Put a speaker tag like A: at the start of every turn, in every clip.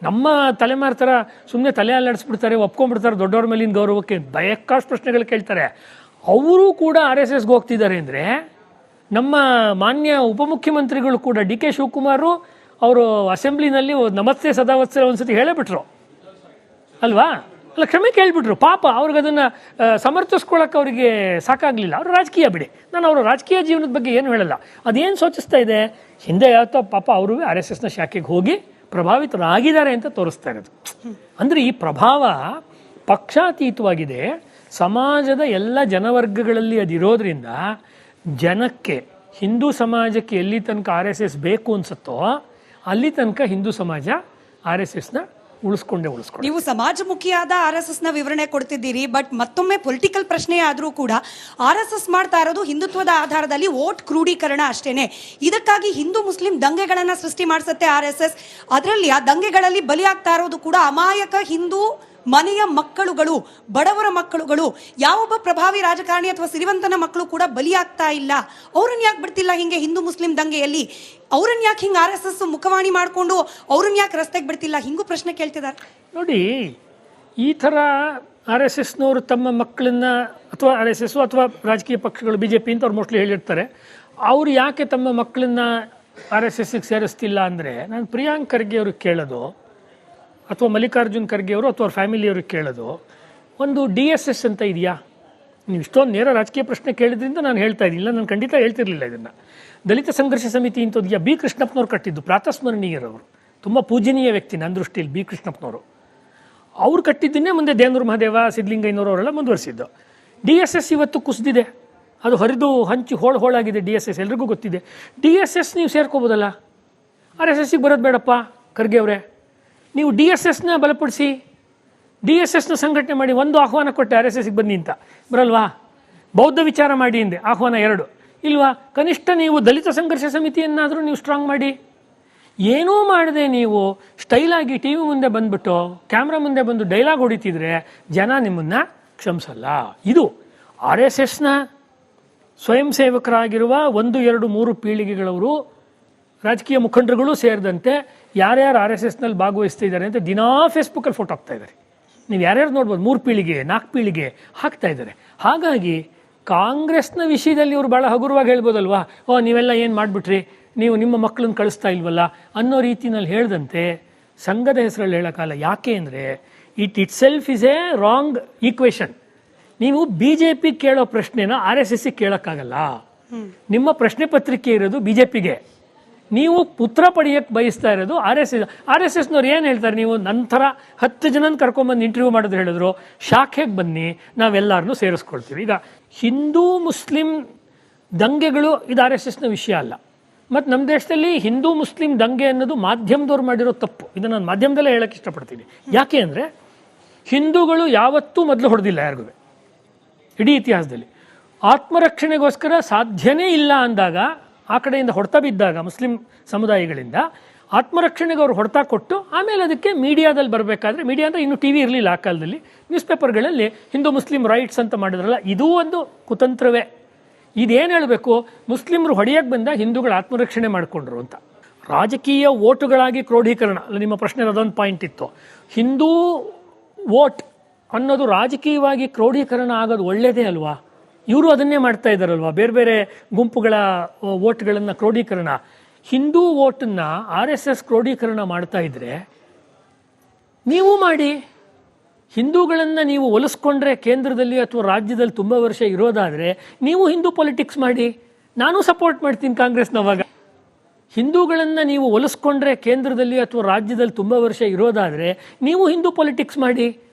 A: ನಮ್ಮ ತಲೆಮಾರು ಥರ ಸುಮ್ಮನೆ ತಲೆ ಅಲ್ಲಾಡಿಸ್ಬಿಡ್ತಾರೆ, ಒಪ್ಕೊಂಡ್ಬಿಡ್ತಾರೆ ದೊಡ್ಡವ್ರ ಮೇಲಿನ ಗೌರವಕ್ಕೆ, ಬೇಕಾಷ್ಟು ಪ್ರಶ್ನೆಗಳು ಕೇಳ್ತಾರೆ. ಅವರು ಕೂಡ RSSಗೆ ಹೋಗ್ತಿದ್ದಾರೆ ಅಂದರೆ ನಮ್ಮ ಮಾನ್ಯ ಉಪಮುಖ್ಯಮಂತ್ರಿಗಳು ಕೂಡ DK ಶಿವಕುಮಾರು ಅವರು ಅಸೆಂಬ್ಲಿನಲ್ಲಿ ನಮಸ್ತೆ ಸದಾವತ್ಸರ ಒಂದ್ಸತಿ ಹೇಳೇಬಿಟ್ರು ಅಲ್ವಾ, ಅಲ್ಲ ಕ್ಷಮೆ ಕೇಳಿಬಿಟ್ರು. ಪಾಪ ಅವ್ರಿಗೆ ಅದನ್ನು ಸಮರ್ಥಿಸ್ಕೊಳ್ಳೋಕೆ ಅವರಿಗೆ ಸಾಕಾಗಲಿಲ್ಲ. ಅವರು ರಾಜಕೀಯ ಬಿಡಿ, ನಾನು ಅವರ ರಾಜಕೀಯ ಜೀವನದ ಬಗ್ಗೆ ಏನು ಹೇಳಲ್ಲ. ಅದೇನು ಸೂಚಿಸ್ತಾ ಇದೆ, ಹಿಂದೆ ಯಾವತ್ತೋ ಪಾಪ ಅವರು RSSನ ಶಾಖೆಗೆ ಹೋಗಿ ಪ್ರಭಾವಿತರಾಗಿದ್ದಾರೆ ಅಂತ ತೋರಿಸ್ತಾ ಇರೋದು. ಅಂದರೆ ಈ ಪ್ರಭಾವ ಪಕ್ಷಾತೀತವಾಗಿದೆ, ಸಮಾಜದ ಎಲ್ಲ ಜನವರ್ಗಗಳಲ್ಲಿ ಅದಿರೋದ್ರಿಂದ ಜನಕ್ಕೆ, ಹಿಂದೂ ಸಮಾಜಕ್ಕೆ ಎಲ್ಲಿ ತನಕ RSS ಬೇಕು ಅನ್ಸುತ್ತೋ ಅಲ್ಲಿ ತನಕ ಹಿಂದೂ ಸಮಾಜ RSSನ ಉಳಿಸ್ಕೊಂಡೆ.
B: ನೀವು ಸಮಾಜಮುಖಿಯಾದ RSSನ ವಿವರಣೆ ಕೊಡ್ತಿದ್ದೀರಿ, ಬಟ್ ಮತ್ತೊಮ್ಮೆ ಪೊಲಿಟಿಕಲ್ ಪ್ರಶ್ನೆ ಆದರೂ ಕೂಡ RSS ಮಾಡ್ತಾ ಇರೋದು ಹಿಂದುತ್ವದ ಆಧಾರದಲ್ಲಿ ವೋಟ್ ಕ್ರೋಢೀಕರಣ ಅಷ್ಟೇನೆ. ಇದಕ್ಕಾಗಿ ಹಿಂದೂ ಮುಸ್ಲಿಂ ದಂಗೆಗಳನ್ನು ಸೃಷ್ಟಿ ಮಾಡಿಸುತ್ತೆ RSS. ಅದರಲ್ಲಿ ಆ ದಂಗೆಗಳಲ್ಲಿ ಬಲಿಯಾಗ್ತಾ ಇರೋದು ಕೂಡ ಅಮಾಯಕ ಹಿಂದೂ ಮನೆಯ ಮಕ್ಕಳುಗಳು, ಬಡವರ ಮಕ್ಕಳುಗಳು. ಯಾವೊಬ್ಬ ಪ್ರಭಾವಿ ರಾಜಕಾರಣಿ ಅಥವಾ ಸಿರಿವಂತನ ಮಕ್ಕಳು ಕೂಡ ಬಲಿಯಾಗ್ತಾ ಇಲ್ಲ. ಅವ್ರನ್ನ ಯಾಕೆ ಬಿಡ್ತಿಲ್ಲ ಹಿಂಗೆ ಹಿಂದೂ ಮುಸ್ಲಿಂ ದಂಗೆಯಲ್ಲಿ? ಅವ್ರನ್ನ ಯಾಕೆ ಹಿಂಗೆ RSS ಮುಖವಾಣಿ ಮಾಡಿಕೊಂಡು ಅವ್ರನ್ನ ಯಾಕೆ ರಸ್ತೆಗೆ ಬಿಡ್ತಿಲ್ಲ? ಹಿಂಗೂ ಪ್ರಶ್ನೆ ಕೇಳ್ತಿದ್ದಾರೆ
A: ನೋಡಿ. ಈ ಥರ RSSನವರು ತಮ್ಮ ಮಕ್ಕಳನ್ನ, ಅಥವಾ RSS ಅಥವಾ ರಾಜಕೀಯ ಪಕ್ಷಗಳು BJP ಅಂತ ಅವ್ರು ಮೋಸ್ಟ್ಲಿ ಹೇಳಿರ್ತಾರೆ, ಅವ್ರು ಯಾಕೆ ತಮ್ಮ ಮಕ್ಕಳನ್ನ RSSಗೆ ಸೇರಿಸ್ತಿಲ್ಲ ಅಂದರೆ, ನಾನು ಪ್ರಿಯಾಂಕ್ ಖರ್ಗೆ ಅವ್ರಿಗೆ ಕೇಳೋದು ಅಥವಾ ಮಲ್ಲಿಕಾರ್ಜುನ್ ಖರ್ಗೆ ಅವರು ಅಥವಾ ಅವ್ರ ಫ್ಯಾಮಿಲಿಯವ್ರಿಗೆ ಕೇಳೋದು, ಒಂದು DSS ಅಂತ ಇದೆಯಾ? ನೀವು ಇಷ್ಟೊಂದು ನೇರ ರಾಜಕೀಯ ಪ್ರಶ್ನೆ ಕೇಳಿದ್ರಿಂದ ನಾನು ಹೇಳ್ತಾ ಇದ್ದಿಲ್ಲ, ನಾನು ಖಂಡಿತ ಹೇಳ್ತಿರ್ಲಿಲ್ಲ ಇದನ್ನು. ದಲಿತ ಸಂಘರ್ಷ ಸಮಿತಿ ಇಂಥದ್ದು B ಕೃಷ್ಣಪ್ಪನವ್ರು ಕಟ್ಟಿದ್ದು, ಪ್ರಾತಸ್ಮರಣೀಯರವರು, ತುಂಬ ಪೂಜನೀಯ ವ್ಯಕ್ತಿ ನನ್ನ ದೃಷ್ಟಿಯಲ್ಲಿ B ಕೃಷ್ಣಪ್ಪನವರು. ಅವ್ರು ಕಟ್ಟಿದ್ದನ್ನೇ ಮುಂದೆ ದೇವೇಂದ್ರ ಮಹಾದೇವ, ಸಿದ್ಧಲಿಂಗಯ್ಯನವರು ಅವರೆಲ್ಲ ಮುಂದುವರಿಸಿದ್ದು. DSS ಇವತ್ತು ಕುಸಿದಿದೆ, ಅದು ಹರಿದು ಹಂಚಿ ಹೋಳಾಗಿದೆ. DSS ಎಲ್ರಿಗೂ ಗೊತ್ತಿದೆ. DSS ನೀವು ಸೇರ್ಕೋಬೋದಲ್ಲ, RSSಗೆ ಬರೋದು ಬೇಡಪ್ಪ ಖರ್ಗೆ ಅವರೇ. ನೀವು DSSನ ಬಲಪಡಿಸಿ, DSSನ ಸಂಘಟನೆ ಮಾಡಿ. ಒಂದು ಆಹ್ವಾನ ಕೊಟ್ಟೆ RSSಗೆ ಬನ್ನಿ ಅಂತ, ಬರಲ್ವಾ? ಬೌದ್ಧ ವಿಚಾರ ಮಾಡಿ ಹಿಂದೆ ಆಹ್ವಾನ 2 ಇಲ್ವಾ? ಕನಿಷ್ಠ ನೀವು ದಲಿತ ಸಂಘರ್ಷ ಸಮಿತಿಯನ್ನಾದರೂ ನೀವು ಸ್ಟ್ರಾಂಗ್ ಮಾಡಿ. ಏನೂ ಮಾಡದೆ ನೀವು ಸ್ಟೈಲಾಗಿ TV ಮುಂದೆ ಬಂದುಬಿಟ್ಟು ಕ್ಯಾಮ್ರಾ ಮುಂದೆ ಬಂದು ಡೈಲಾಗ್ ಹೊಡಿತಿದ್ರೆ ಜನ ನಿಮ್ಮನ್ನು ಕ್ಷಮಿಸಲ್ಲ. ಇದು RSSನ ಸ್ವಯಂ ಸೇವಕರಾಗಿರುವ 1, 2, 3 ಪೀಳಿಗೆಗಳವರು, ರಾಜಕೀಯ ಮುಖಂಡರುಗಳು ಸೇರಿದಂತೆ ಯಾರ್ಯಾರು RSSನಲ್ಲಿ ಭಾಗವಹಿಸ್ತಾ ಇದ್ದಾರೆ ಅಂತ ದಿನಾ ಫೇಸ್ಬುಕ್ಕಲ್ಲಿ ಫೋಟೋ ಹಾಕ್ತಾ ಇದ್ದಾರೆ. ನೀವು ಯಾರ್ಯಾರು ನೋಡ್ಬೋದು, 3 ಪೀಳಿಗೆ 4 ಪೀಳಿಗೆ ಹಾಕ್ತಾ ಇದ್ದಾರೆ. ಹಾಗಾಗಿ ಕಾಂಗ್ರೆಸ್ನ ವಿಷಯದಲ್ಲಿ ಇವರು ಭಾಳ ಹಗುರವಾಗಿ ಹೇಳ್ಬೋದಲ್ವಾ, ನೀವೆಲ್ಲ ಏನು ಮಾಡಿಬಿಟ್ರಿ, ನೀವು ನಿಮ್ಮ ಮಕ್ಕಳನ್ನ ಕಳಿಸ್ತಾ ಇಲ್ವಲ್ಲ ಅನ್ನೋ ರೀತಿಯಲ್ಲಿ ಹೇಳ್ದಂತೆ ಸಂಘದ ಹೆಸರಲ್ಲಿ ಹೇಳೋಕ್ಕಲ್ಲ. ಯಾಕೆ ಅಂದರೆ it self is A wrong equation. ನೀವು BJP ಕೇಳೋ ಪ್ರಶ್ನೆನ RSSಗೆ ಕೇಳೋಕ್ಕಾಗಲ್ಲ. ನಿಮ್ಮ ಪ್ರಶ್ನೆ ಪತ್ರಿಕೆ ಇರೋದು BJPಗೆ, ನೀವು ಪುತ್ರ ಪಡೆಯಕ್ಕೆ ಬಯಸ್ತಾ ಇರೋದು RSSನವ್ರು ಏನು ಹೇಳ್ತಾರೆ, ನೀವು ನಂತರ 10 ಜನನ ಕರ್ಕೊಂಬಂದು ಇಂಟರ್ವ್ಯೂ ಮಾಡಿದ್ರೆ ಹೇಳಿದ್ರು ಶಾಖೆಗೆ ಬನ್ನಿ, ನಾವೆಲ್ಲರನ್ನೂ ಸೇರಿಸ್ಕೊಳ್ತೀವಿ. ಈಗ ಹಿಂದೂ ಮುಸ್ಲಿಂ ದಂಗೆಗಳು ಇದು RSSನ ವಿಷಯ ಅಲ್ಲ. ಮತ್ತು ನಮ್ಮ ದೇಶದಲ್ಲಿ ಹಿಂದೂ ಮುಸ್ಲಿಂ ದಂಗೆ ಅನ್ನೋದು ಮಾಧ್ಯಮದವ್ರು ಮಾಡಿರೋ ತಪ್ಪು. ಇದನ್ನು ನಾನು ಮಾಧ್ಯಮದಲ್ಲೇ ಹೇಳೋಕ್ಕೆ ಇಷ್ಟಪಡ್ತೀನಿ. ಯಾಕೆ ಅಂದರೆ ಹಿಂದೂಗಳು ಯಾವತ್ತೂ ಮೊದಲು ಹೊಡೆದಿಲ್ಲ ಯಾರಿಗೂ ಇಡೀ ಇತಿಹಾಸದಲ್ಲಿ. ಆತ್ಮರಕ್ಷಣೆಗೋಸ್ಕರ ಸಾಧ್ಯನೇ ಇಲ್ಲ ಅಂದಾಗ, ಆ ಕಡೆಯಿಂದ ಹೊಡೆತ ಬಿದ್ದಾಗ ಮುಸ್ಲಿಂ ಸಮುದಾಯಗಳಿಂದ ಆತ್ಮರಕ್ಷಣೆಗೆ ಅವರು ಹೊಡೆತ ಕೊಟ್ಟು ಆಮೇಲೆ ಅದಕ್ಕೆ ಮೀಡಿಯಾದಲ್ಲಿ ಬರಬೇಕಾದ್ರೆ, ಮೀಡಿಯಾ ಅಂದರೆ ಇನ್ನೂ TV ಇರಲಿಲ್ಲ ಆ ಕಾಲದಲ್ಲಿ, ನ್ಯೂಸ್ ಪೇಪರ್ಗಳಲ್ಲಿ ಹಿಂದೂ ಮುಸ್ಲಿಂ ರೈಟ್ಸ್ ಅಂತ ಮಾಡಿದ್ರಲ್ಲ, ಇದೂ ಒಂದು ಕುತಂತ್ರವೇ. ಇದೇನು ಹೇಳಬೇಕು, ಮುಸ್ಲಿಮರು ಹೊಡೆಯಕ್ಕೆ ಬಂದ ಹಿಂದೂಗಳು ಆತ್ಮರಕ್ಷಣೆ ಮಾಡಿಕೊಂಡ್ರು ಅಂತ. ರಾಜಕೀಯ ಓಟುಗಳಾಗಿ ಕ್ರೋಢೀಕರಣ ಅಲ್ಲ, ನಿಮ್ಮ ಪ್ರಶ್ನೆ ಅದೊಂದು ಪಾಯಿಂಟ್ ಇತ್ತು. ಹಿಂದೂ ವೋಟ್ ಅನ್ನೋದು ರಾಜಕೀಯವಾಗಿ ಕ್ರೋಢೀಕರಣ ಆಗೋದು ಒಳ್ಳೆಯದೇ ಅಲ್ವಾ? ಇವರು ಅದನ್ನೇ ಮಾಡ್ತಾ ಇದ್ದಾರಲ್ವ, ಬೇರೆ ಬೇರೆ ಗುಂಪುಗಳ ವೋಟ್ಗಳನ್ನು ಕ್ರೋಢೀಕರಣ. ಹಿಂದೂ ವೋಟನ್ನು RSS ಕ್ರೋಢೀಕರಣ ಮಾಡ್ತಾ ಇದ್ರೆ ನೀವು ಮಾಡಿ. ಹಿಂದೂಗಳನ್ನು ನೀವು ಒಲಿಸ್ಕೊಂಡ್ರೆ ಕೇಂದ್ರದಲ್ಲಿ ಅಥವಾ ರಾಜ್ಯದಲ್ಲಿ ತುಂಬ ವರ್ಷ ಇರೋದಾದರೆ ನೀವು ಹಿಂದೂ ಪೊಲಿಟಿಕ್ಸ್ ಮಾಡಿ, ನಾನು ಸಪೋರ್ಟ್ ಮಾಡ್ತೀನಿ ಕಾಂಗ್ರೆಸ್ನವಾಗ. ಹಿಂದೂಗಳನ್ನು ನೀವು ಒಲಿಸ್ಕೊಂಡ್ರೆ ಕೇಂದ್ರದಲ್ಲಿ ಅಥವಾ ರಾಜ್ಯದಲ್ಲಿ ತುಂಬ ವರ್ಷ ಇರೋದಾದರೆ ನೀವು ಹಿಂದೂ ಪೊಲಿಟಿಕ್ಸ್ ಮಾಡಿ,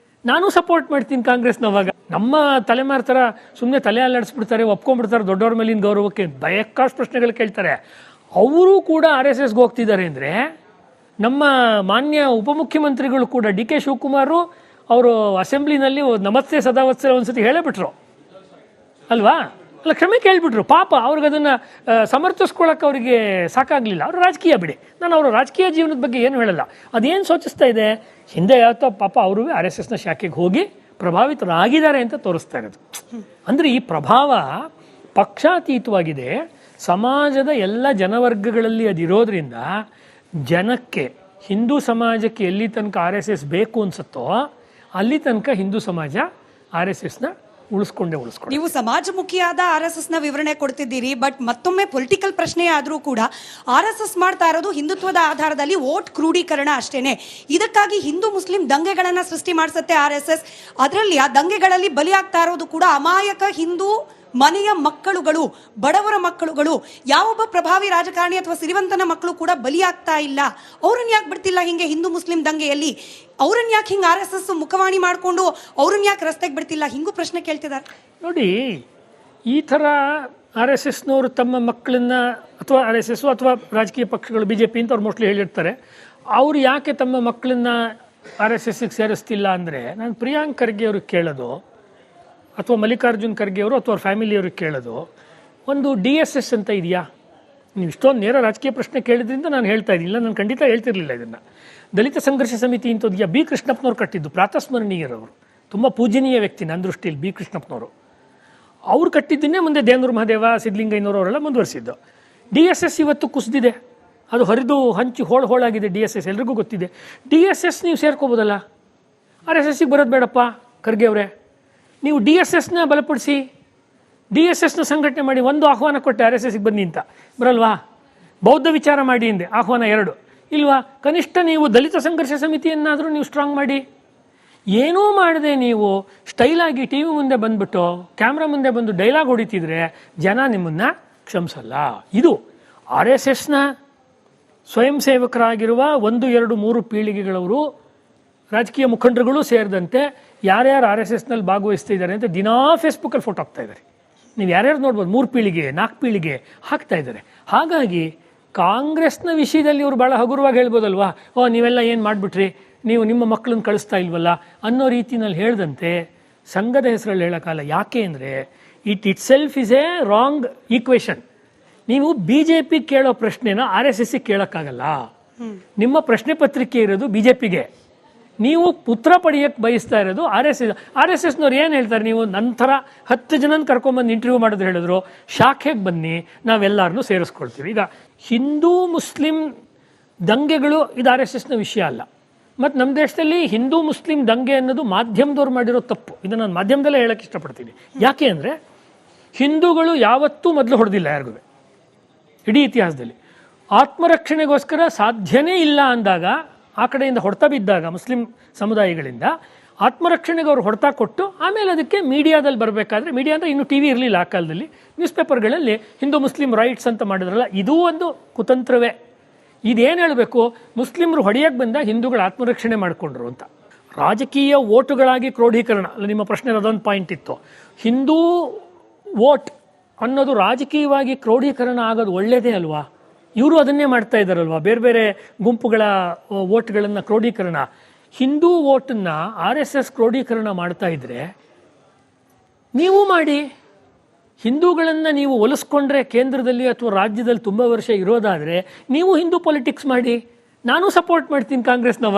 A: ನಾನು ಸಪೋರ್ಟ್ ಮಾಡ್ತೀನಿ ಕಾಂಗ್ರೆಸ್ನವಾಗ. ನಮ್ಮ ತಲೆಮಾರು ಥರ ಸುಮ್ಮನೆ ತಲೆ ಅಲ್ಲಾಡಿಸ್ಬಿಡ್ತಾರೆ, ಒಪ್ಕೊಂಡ್ಬಿಡ್ತಾರೆ ದೊಡ್ಡವ್ರ ಮೇಲಿನ ಗೌರವಕ್ಕೆ, ಬೇಕಾಷ್ಟು ಪ್ರಶ್ನೆಗಳು ಕೇಳ್ತಾರೆ. ಅವರು ಕೂಡ RSSಗೆ ಹೋಗ್ತಿದ್ದಾರೆ ಅಂದರೆ ನಮ್ಮ ಮಾನ್ಯ ಉಪಮುಖ್ಯಮಂತ್ರಿಗಳು ಕೂಡ DK ಶಿವಕುಮಾರು ಅವರು ಅಸೆಂಬ್ಲಿನಲ್ಲಿ ನಮಸ್ತೆ ಸದಾವತ್ಸರ ಒಂದ್ಸತಿ ಹೇಳೇಬಿಟ್ರು ಅಲ್ವಾ, ಅಲ್ಲ ಕ್ಷಮೆ ಕೇಳಿಬಿಟ್ರು. ಪಾಪ ಅವ್ರಿಗೆ ಅದನ್ನು ಸಮರ್ಥಿಸ್ಕೊಳ್ಳೋಕೆ ಅವರಿಗೆ ಸಾಕಾಗಲಿಲ್ಲ. ಅವರು ರಾಜಕೀಯ ಬಿಡಿ, ನಾನು ಅವರ ರಾಜಕೀಯ ಜೀವನದ ಬಗ್ಗೆ ಏನು ಹೇಳಲ್ಲ. ಅದೇನು ಸೂಚಿಸ್ತಾ ಇದೆ, ಹಿಂದೆ ಯಾವತ್ತೋ ಪಾಪ ಅವರು RSSನ ಶಾಖೆಗೆ ಹೋಗಿ ಪ್ರಭಾವಿತರಾಗಿದ್ದಾರೆ ಅಂತ ತೋರಿಸ್ತಾ ಇರೋದು. ಅಂದರೆ ಈ ಪ್ರಭಾವ ಪಕ್ಷಾತೀತವಾಗಿದೆ, ಸಮಾಜದ ಎಲ್ಲ ಜನವರ್ಗಗಳಲ್ಲಿ ಅದಿರೋದ್ರಿಂದ ಜನಕ್ಕೆ, ಹಿಂದೂ ಸಮಾಜಕ್ಕೆ ಎಲ್ಲಿ ತನಕ RSS ಬೇಕು ಅನ್ಸುತ್ತೋ ಅಲ್ಲಿ ತನಕ ಹಿಂದೂ ಸಮಾಜ RSSನ ಉಳಿಸ್ಕೊಂಡೇ.
B: ನೀವು ಸಮಾಜಮುಖಿಯಾದ RSSನ ವಿವರಣೆ ಕೊಡ್ತಿದ್ದೀರಿ, ಬಟ್ ಮತ್ತೊಮ್ಮೆ ಪೊಲಿಟಿಕಲ್ ಪ್ರಶ್ನೆ ಆದರೂ ಕೂಡ RSS ಮಾಡ್ತಾ ಇರೋದು ಹಿಂದುತ್ವದ ಆಧಾರದಲ್ಲಿ ವೋಟ್ ಕ್ರೋಢೀಕರಣ ಅಷ್ಟೇನೆ. ಇದಕ್ಕಾಗಿ ಹಿಂದೂ ಮುಸ್ಲಿಂ ದಂಗೆಗಳನ್ನ ಸೃಷ್ಟಿ ಮಾಡಿಸುತ್ತೆ RSS. ಅದರಲ್ಲಿ ಆ ದಂಗೆಗಳಲ್ಲಿ ಬಲಿಯಾಗ್ತಾ ಇರೋದು ಕೂಡ ಅಮಾಯಕ ಹಿಂದೂ ಮನೆಯ ಮಕ್ಕಳುಗಳು, ಬಡವರ ಮಕ್ಕಳುಗಳು. ಯಾವೊಬ್ಬ ಪ್ರಭಾವಿ ರಾಜಕಾರಣಿ ಅಥವಾ ಸಿರಿವಂತನ ಮಕ್ಕಳು ಕೂಡ ಬಲಿಯಾಗ್ತಾ ಇಲ್ಲ. ಅವ್ರನ್ನ ಯಾಕೆ ಬಿಡ್ತಿಲ್ಲ ಹಿಂಗೆ ಹಿಂದೂ ಮುಸ್ಲಿಂ ದಂಗೆಯಲ್ಲಿ? ಅವ್ರನ್ನ ಯಾಕೆ ಹಿಂಗೆ RSS ಮುಖವಾಣಿ ಮಾಡಿಕೊಂಡು ಅವ್ರನ್ನ ಯಾಕೆ ರಸ್ತೆಗೆ ಬಿಡ್ತಿಲ್ಲ? ಹಿಂಗೂ ಪ್ರಶ್ನೆ ಕೇಳ್ತಿದ್ದಾರೆ.
A: ನೋಡಿ, ಈ ಥರ RSSನವರು ತಮ್ಮ ಮಕ್ಕಳನ್ನ ಅಥವಾ RSS ಅಥವಾ ರಾಜಕೀಯ ಪಕ್ಷಗಳು BJP ಅಂತ ಅವ್ರು ಮೋಸ್ಟ್ಲಿ ಹೇಳಿರ್ತಾರೆ, ಅವ್ರು ಯಾಕೆ ತಮ್ಮ ಮಕ್ಕಳನ್ನ RSSಗೆ ಸೇರಿಸ್ತಿಲ್ಲ ಅಂದರೆ, ನಾನು ಪ್ರಿಯಾಂಕ್ ಖರ್ಗೆ ಅವ್ರಿಗೆ ಕೇಳೋದು ಅಥವಾ ಮಲ್ಲಿಕಾರ್ಜುನ್ ಖರ್ಗೆ ಅವರು ಅಥವಾ ಅವ್ರ ಫ್ಯಾಮಿಲಿಯವ್ರಿಗೆ ಕೇಳೋದು, ಒಂದು DSS ಅಂತ ಇದೆಯಾ? ನೀವು ಇಷ್ಟೊಂದು ನೇರ ರಾಜಕೀಯ ಪ್ರಶ್ನೆ ಕೇಳಿದ್ರಿಂದ ನಾನು ಹೇಳ್ತಾ ಇದ್ದಿಲ್ಲ, ನಾನು ಖಂಡಿತ ಹೇಳ್ತಿರ್ಲಿಲ್ಲ ಇದನ್ನು. ದಲಿತ ಸಂಘರ್ಷ ಸಮಿತಿ ಇಂಥದ್ದು B ಕೃಷ್ಣಪ್ಪನವ್ರು ಕಟ್ಟಿದ್ದು, ಪ್ರಾತಸ್ಮರಣೀಯರವರು, ತುಂಬ ಪೂಜನೀಯ ವ್ಯಕ್ತಿ ನನ್ನ ದೃಷ್ಟಿಯಲ್ಲಿ B ಕೃಷ್ಣಪ್ಪನವರು. ಅವ್ರು ಕಟ್ಟಿದ್ದನ್ನೇ ಮುಂದೆ ದೇವೇಂದ್ರ ಮಹಾದೇವ, ಸಿದ್ಧಲಿಂಗಯ್ಯನವರು ಅವರೆಲ್ಲ ಮುಂದುವರಿಸಿದ್ದು. DSS ಇವತ್ತು ಕುಸಿದಿದೆ, ಅದು ಹರಿದು ಹಂಚಿ ಹೋಳಾಗಿದೆ. DSS ಎಲ್ರಿಗೂ ಗೊತ್ತಿದೆ. DSS ನೀವು ಸೇರ್ಕೋಬೋದಲ್ಲ, RSSಗೆ ಬರೋದು ಬೇಡಪ್ಪ ಖರ್ಗೆ ಅವರೇ. ನೀವು DSSನ ಬಲಪಡಿಸಿ, DSSನ ಸಂಘಟನೆ ಮಾಡಿ. ಒಂದು ಆಹ್ವಾನ ಕೊಟ್ಟೆ RSSಗೆ ಬನ್ನಿ ಅಂತ, ಬರಲ್ವಾ? ಬೌದ್ಧ ವಿಚಾರ ಮಾಡಿ ಹಿಂದೆ ಆಹ್ವಾನ 2 ಇಲ್ವಾ? ಕನಿಷ್ಠ ನೀವು ದಲಿತ ಸಂಘರ್ಷ ಸಮಿತಿಯನ್ನಾದರೂ ನೀವು ಸ್ಟ್ರಾಂಗ್ ಮಾಡಿ. ಏನೂ ಮಾಡದೆ ನೀವು ಸ್ಟೈಲಾಗಿ TV ಮುಂದೆ ಬಂದುಬಿಟ್ಟು ಕ್ಯಾಮ್ರಾ ಮುಂದೆ ಬಂದು ಡೈಲಾಗ್ ಹೊಡಿತಿದ್ರೆ ಜನ ನಿಮ್ಮನ್ನು ಕ್ಷಮಿಸಲ್ಲ. ಇದು RSSನ ಸ್ವಯಂ ಸೇವಕರಾಗಿರುವ 1, 2, 3 ಪೀಳಿಗೆಗಳವರು, ರಾಜಕೀಯ ಮುಖಂಡರುಗಳು ಸೇರಿದಂತೆ ಯಾರ್ಯಾರು RSSನಲ್ಲಿ ಭಾಗವಹಿಸ್ತಾ ಇದ್ದಾರೆ ಅಂತ ದಿನಾ ಫೇಸ್ಬುಕ್ಕಲ್ಲಿ ಫೋಟೋ ಹಾಕ್ತಾ ಇದ್ದಾರೆ. ನೀವು ಯಾರ್ಯಾರು ನೋಡ್ಬೋದು, 3 ಪೀಳಿಗೆ 4 ಪೀಳಿಗೆ ಹಾಕ್ತಾ ಇದ್ದಾರೆ. ಹಾಗಾಗಿ ಕಾಂಗ್ರೆಸ್ನ ವಿಷಯದಲ್ಲಿ ಇವರು ಭಾಳ ಹಗುರವಾಗಿ ಹೇಳ್ಬೋದಲ್ವಾ, ನೀವೆಲ್ಲ ಏನು ಮಾಡಿಬಿಟ್ರಿ, ನೀವು ನಿಮ್ಮ ಮಕ್ಕಳನ್ನ ಕಳಿಸ್ತಾ ಇಲ್ವಲ್ಲ ಅನ್ನೋ ರೀತಿಯಲ್ಲಿ ಹೇಳ್ದಂತೆ ಸಂಘದ ಹೆಸರಲ್ಲಿ ಹೇಳೋಕ್ಕಲ್ಲ. ಯಾಕೆ ಅಂದರೆ it self is A wrong equation. ನೀವು BJP ಕೇಳೋ ಪ್ರಶ್ನೆನ RSSಗೆ ಕೇಳೋಕ್ಕಾಗಲ್ಲ. ನಿಮ್ಮ ಪ್ರಶ್ನೆ ಪತ್ರಿಕೆ ಇರೋದು BJPಗೆ, ನೀವು ಪುತ್ರ ಪಡೆಯಕ್ಕೆ ಬಯಸ್ತಾ ಇರೋದು RSSನವ್ರು ಏನು ಹೇಳ್ತಾರೆ, ನೀವು ನಂತರ 10 ಜನನ ಕರ್ಕೊಂಬಂದು ಇಂಟರ್ವ್ಯೂ ಮಾಡಿದ್ರೆ ಹೇಳಿದ್ರು ಶಾಖೆಗೆ ಬನ್ನಿ, ನಾವೆಲ್ಲರನ್ನೂ ಸೇರಿಸ್ಕೊಳ್ತೀವಿ. ಈಗ ಹಿಂದೂ ಮುಸ್ಲಿಂ ದಂಗೆಗಳು ಇದು RSSನ ವಿಷಯ ಅಲ್ಲ. ಮತ್ತು ನಮ್ಮ ದೇಶದಲ್ಲಿ ಹಿಂದೂ ಮುಸ್ಲಿಂ ದಂಗೆ ಅನ್ನೋದು ಮಾಧ್ಯಮದವ್ರು ಮಾಡಿರೋ ತಪ್ಪು. ಇದನ್ನು ನಾನು ಮಾಧ್ಯಮದಲ್ಲೇ ಹೇಳೋಕ್ಕೆ ಇಷ್ಟಪಡ್ತೀನಿ. ಯಾಕೆ ಅಂದರೆ ಹಿಂದೂಗಳು ಯಾವತ್ತೂ ಮೊದಲು ಹೊಡೆದಿಲ್ಲ ಯಾರಿಗೂ ಇಡೀ ಇತಿಹಾಸದಲ್ಲಿ. ಆತ್ಮರಕ್ಷಣೆಗೋಸ್ಕರ ಸಾಧ್ಯನೇ ಇಲ್ಲ ಅಂದಾಗ, ಆ ಕಡೆಯಿಂದ ಹೊಡೆತ ಬಿದ್ದಾಗ ಮುಸ್ಲಿಂ ಸಮುದಾಯಗಳಿಂದ ಆತ್ಮರಕ್ಷಣೆಗೆ ಅವರು ಹೊಡೆತ ಕೊಟ್ಟು ಆಮೇಲೆ ಅದಕ್ಕೆ ಮೀಡಿಯಾದಲ್ಲಿ ಬರಬೇಕಾದ್ರೆ, ಮೀಡಿಯಾ ಅಂದರೆ ಇನ್ನೂ TV ಇರಲಿಲ್ಲ ಆ ಕಾಲದಲ್ಲಿ, ನ್ಯೂಸ್ ಪೇಪರ್ಗಳಲ್ಲಿ ಹಿಂದೂ ಮುಸ್ಲಿಂ ರೈಟ್ಸ್ ಅಂತ ಮಾಡಿದ್ರಲ್ಲ, ಇದೂ ಒಂದು ಕುತಂತ್ರವೇ. ಇದೇನು ಹೇಳಬೇಕು, ಮುಸ್ಲಿಮರು ಹೊಡೆಯಕ್ಕೆ ಬಂದ ಹಿಂದೂಗಳು ಆತ್ಮರಕ್ಷಣೆ ಮಾಡಿಕೊಂಡ್ರು ಅಂತ. ರಾಜಕೀಯ ಓಟುಗಳಾಗಿ ಕ್ರೋಢೀಕರಣ ಅಲ್ಲ, ನಿಮ್ಮ ಪ್ರಶ್ನೆ ಅದೊಂದು ಪಾಯಿಂಟ್ ಇತ್ತು. ಹಿಂದೂ ವೋಟ್ ಅನ್ನೋದು ರಾಜಕೀಯವಾಗಿ ಕ್ರೋಢೀಕರಣ ಆಗೋದು ಒಳ್ಳೆಯದೇ ಅಲ್ವಾ? ಇವರು ಅದನ್ನೇ ಮಾಡ್ತಾ ಇದ್ದಾರಲ್ವ, ಬೇರೆ ಬೇರೆ ಗುಂಪುಗಳ ವೋಟ್ಗಳನ್ನು ಕ್ರೋಢೀಕರಣ. ಹಿಂದೂ ವೋಟನ್ನು RSS ಕ್ರೋಢೀಕರಣ ಮಾಡ್ತಾ ಇದ್ರೆ ನೀವು ಮಾಡಿ. ಹಿಂದೂಗಳನ್ನು ನೀವು ಒಲಿಸ್ಕೊಂಡ್ರೆ ಕೇಂದ್ರದಲ್ಲಿ ಅಥವಾ ರಾಜ್ಯದಲ್ಲಿ ತುಂಬ ವರ್ಷ ಇರೋದಾದರೆ ನೀವು ಹಿಂದೂ ಪೊಲಿಟಿಕ್ಸ್ ಮಾಡಿ. ನಾನು ಸಪೋರ್ಟ್ ಮಾಡ್ತೀನಿ ಕಾಂಗ್ರೆಸ್ನವಾಗ.